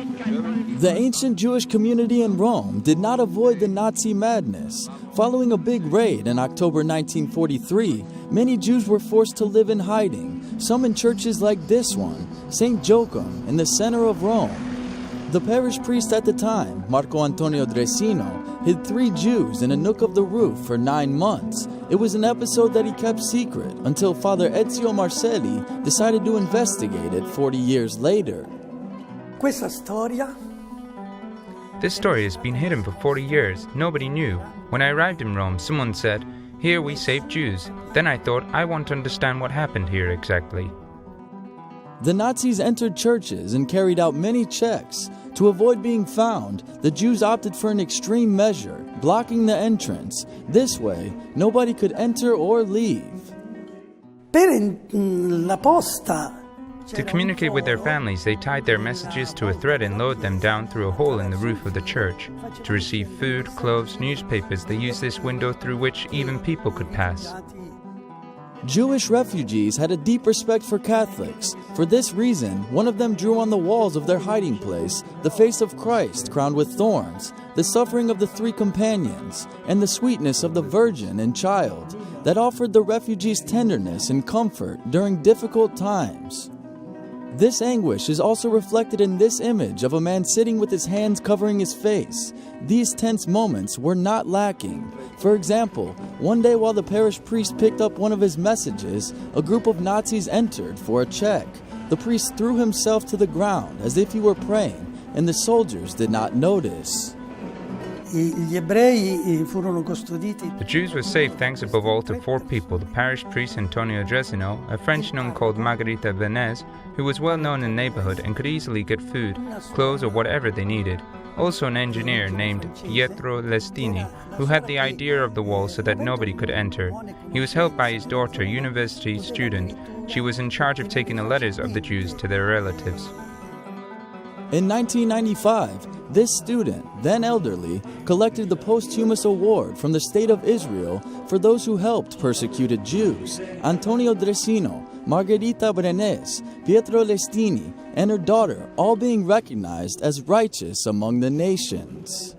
The ancient Jewish community in Rome did not avoid the Nazi madness. Following a big raid in October 1943, many Jews were forced to live in hiding, some in churches like this one, St. Joachim, in the center of Rome. The parish priest at the time, Marco Antonio Dresino, hid 3 Jews in a nook of the roof for 9 months. It was an episode that he kept secret until Father Ezio Marcelli decided to investigate it 40 years later. This story has been hidden for 40 years. Nobody knew. When I arrived in Rome, someone said, "Here we save Jews." Then I thought, I want to understand what happened here exactly. The Nazis entered churches and carried out many checks. To avoid being found, the Jews opted for an extreme measure, blocking the entrance. This way, nobody could enter or leave. To communicate with their families, they tied their messages to a thread and lowered them down through a hole in the roof of the church. To receive food, clothes, newspapers, they used this window through which even people could pass. Jewish refugees had a deep respect for Catholics. For this reason, one of them drew on the walls of their hiding place the face of Christ crowned with thorns, the suffering of the 3 companions, and the sweetness of the Virgin and Child that offered the refugees tenderness and comfort during difficult times. This anguish is also reflected in this image of a man sitting with his hands covering his face. These tense moments were not lacking. For example, one day while the parish priest picked up one of his messages, a group of Nazis entered for a check. The priest threw himself to the ground as if he were praying, and the soldiers did not notice. The Jews were saved thanks above all to 4 people: the parish priest Antonio Dresino, a French nun called Margherita Venez, who was well known in the neighborhood and could easily get food, clothes, or whatever they needed. Also an engineer named Pietro Lestini, who had the idea of the wall so that nobody could enter. He was helped by his daughter, university student. She was in charge of taking the letters of the Jews to their relatives. In 1995, this student, then elderly, collected the posthumous award from the State of Israel for those who helped persecuted Jews. Antonio Dresino, Margherita Venez, Pietro Lestini, and her daughter, all being recognized as righteous among the nations.